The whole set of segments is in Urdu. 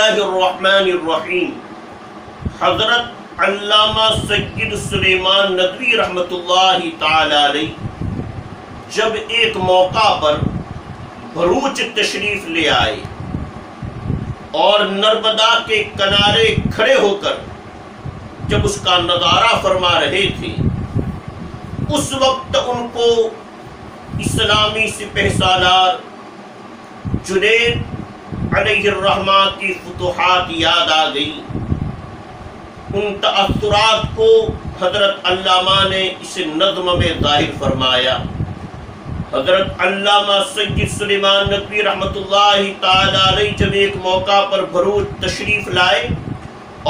اللہ الرحمن الرحیم۔ حضرت علامہ سید سلیمان ندوی رحمۃ اللہ تعالی علیہ جب ایک موقع پر بھروچ تشریف لے آئے اور نرمدا کے کنارے کھڑے ہو کر جب اس کا نظارہ فرما رہے تھے، اس وقت ان کو اسلامی سپہ سالار جنید علیہ الرحمہ کی فتوحات یاد آ گئی۔ ان تأثرات کو حضرت علامہ نے اس نظم میں ظاہر فرمایا۔ حضرت علامہ سید سلیمان ندوی رحمۃ اللہ تعالی علیہ جب ایک موقع پر بھروچ تشریف لائے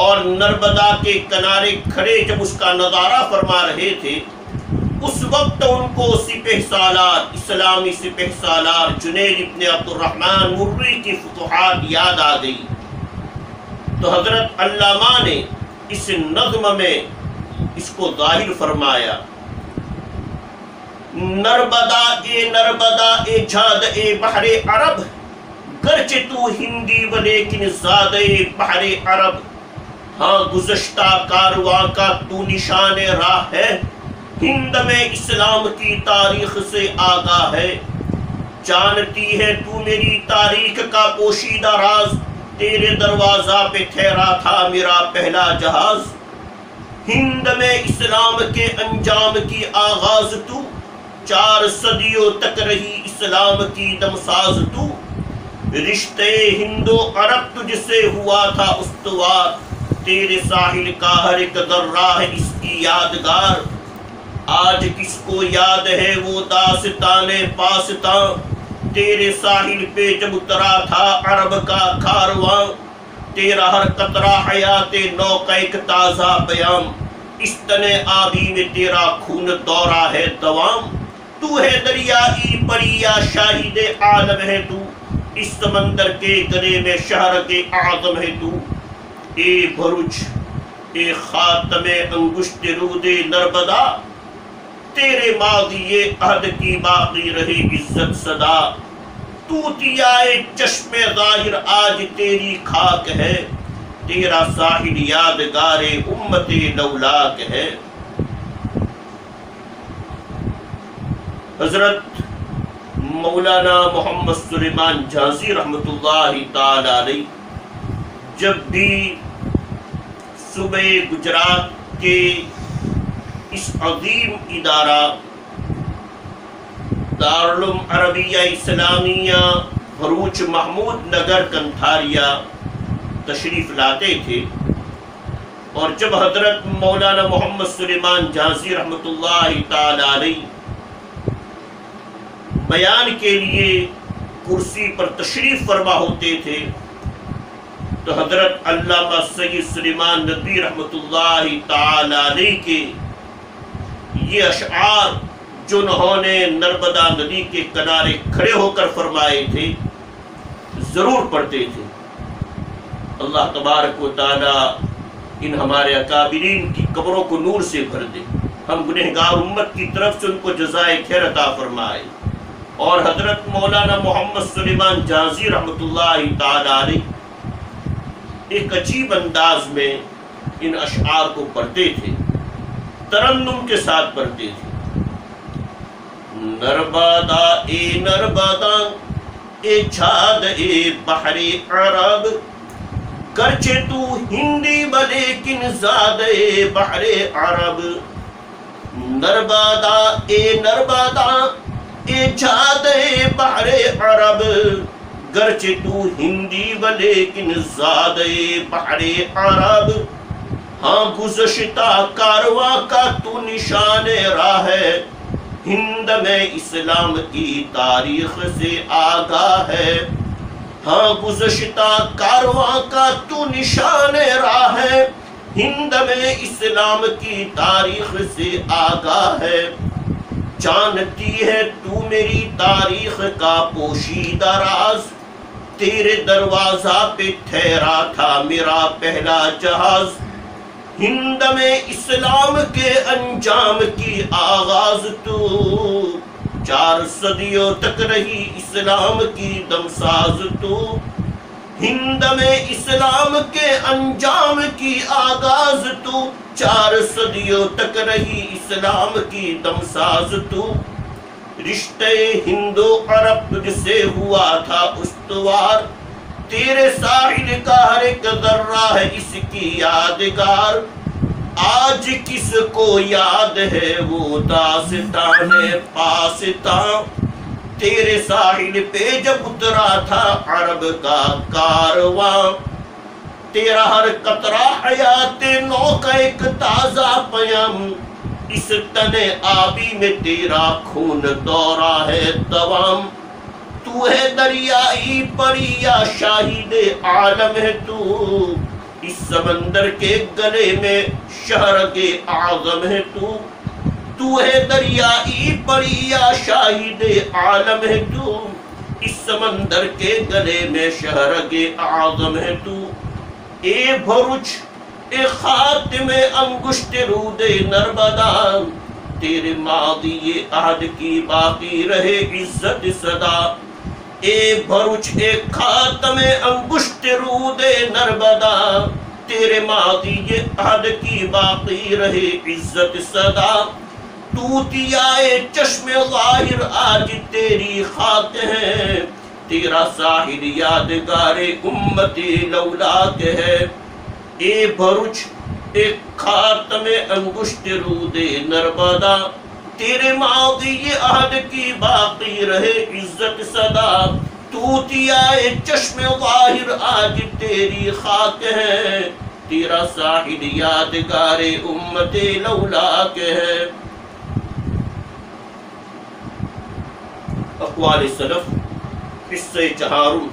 اور نرمدا کے کنارے کھڑے جب اس کا نظارہ فرما رہے تھے، اس وقت ان کو سپہ سالار، اسلامی سپہ سالار جنید ابن عبد الرحمن مرری کی فتوحات یاد آ گئی۔ تو حضرت علامہ نے اس نظم میں اس کو ظاہر فرمایا۔ نرمدا اے جاد اے بحر عرب، گرچہ تو ہندی ولیکن زاد اے بحر عرب۔ ہاں گزشتہ کارواں کا تو نشان راہ ہے، ہند میں اسلام کی تاریخ سے آگاہ ہے۔ جانتی ہے تو میری تاریخ کا پوشیدہ راز، تیرے دروازہ پہ ٹھہرا تھا میرا پہلا جہاز۔ ہند میں اسلام کے انجام کی آغاز تو، 4 صدیوں تک رہی اسلام کی دمساز تو۔ رشتے ہند و عرب تجھ سے ہوا تھا استوار، تیرے ساحل کا ہر ایک ذرہ ہے اس کی یادگار۔ آج کس کو یاد ہے وہ داستان پاستاں، تیرے ساحل پہ جب اترا تھا عرب کا کارواں۔ تیرا ہر قطرہ حیات نو کا ایک تازہ بیان، اس تنے آبی میں تیرا خون دورہ ہے دوام۔ تو ہے دریائی پریا شاہد عالم ہے تو، اس سمندر کے گلے میں شہر کے اعظم ہے تو۔ اے بھروچ اے خاتم انگشت رود نرمدا، تیرے ماضی عہد کی باقی رہے عزت صدا۔ توتیائے چشم ظاہر آج تیری خاک ہے، تیرا ساحل یادگار امت لولاک ہے۔ حضرت مولانا محمد سلیمان جھانسی رحمۃ اللہ تعالی علیہ جب بھی صوبہ گجرات کے اس عظیم ادارہ دارالعلوم عربیہ اسلامیہ بھروچ محمود نگر کنتھاریا تشریف لاتے تھے، اور جب حضرت مولانا محمد سلیمان جھانسی رحمۃ اللہ تعالی علیہ بیان کے لیے کرسی پر تشریف فرما ہوتے تھے، تو حضرت علامہ سید سلیمان ندوی رحمۃ اللہ تعالی علیہ کے یہ اشعار جو انہوں نے نرمدا ندی کے کنارے کھڑے ہو کر فرمائے تھے ضرور پڑھتے تھے۔ اللہ تبارک و تعالی ان ہمارے اکابرین کی قبروں کو نور سے بھر دے، ہم گنہگار امت کی طرف سے ان کو جزائے خیر عطا فرمائے، اور حضرت مولانا محمد سلیمان جھانسی رحمۃ اللہ تعالی علیہ ایک عجیب انداز میں ان اشعار کو پڑھتے تھے، ترنم کے ساتھ پڑھتے تھے۔ نرمدا اے چھاد اے بحر عرب، گرچہ تو ہندی بلیکن زاد اے بحر عرب۔ نرمدا اے چھاد اے بحر عرب، گرچہ تو ہندی بلیکن زاد اے بحر عرب۔ ہاں گزشتہ کارواں کا تو نشان راہ ہے، ہند میں اسلام کی تاریخ سے آگاہ ہے۔ ہاں گزشتہ کارواں کا تو نشان راہ ہے، ہند میں اسلام کی تاریخ سے آگاہ ہے۔ جانتی ہے تو میری تاریخ کا پوشیدہ راز، تیرے دروازہ پہ ٹھہرا تھا میرا پہلا جہاز۔ ہند میں اسلام کے انجام کی آغاز تو، 4 صدیوں تک رہی اسلام کی دمساز تو۔ ہند میں اسلام کے انجام کی آغاز تو، 4 صدیوں تک رہی اسلام کی دمساز تو، رشتے ہندو عرب تجھ سے ہوا تھا استوار، تیرے ساحل کا ہر ایک ذرہ ہے اس کی یادگار، آج کس کو یاد ہے وہ داستان پاستاں، تیرے ساحل پہ جب اترا تھا عرب کا کارواں، تیرا ہر قطرہ حیات نو کا ایک تازہ پیام، اس تن آبی میں تیرا خون دورہ ہے دوام، تو ہے دریائی پری یا شاہد عالم ہے تو، اس سمندر کے گلے میں شہرگ اعظم ہے تو ہے دریائی پری یا شاہد عالم ہے تو، اس سمندر کے گلے میں شہرگ اعظم ہے تو، اے بھروچ اے خاتم انگشت رود نربدا، تیرے ماضی عہد کی باقی رہے عزت صدا، اے بھروچ اے خاتم انگشت رود نربدا، تیرے ماضی عہد کی باقی رہے عزت صدا، توتیائے چشم ظاہر آج تیری خاک ہے، تیرا ساحل یادگار امتی لولاک ہے، اے بھروچ اے خاتم انگشت رود نربدا، تیرے ماضی عہد کی باقی رہے عزت صدا، توتیائے چشم ظاہر آج تیری خاک ہے، تیرا ساحل یادگار امت لولاک ہے۔ اقوال سلف، قصہ چہارم،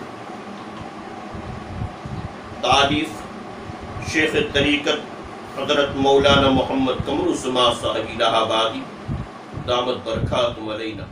تالیف شیخ طریقت حضرت مولانا محمد قمر الزما صاحب الہ آبادی دامت برکاتہم علینا۔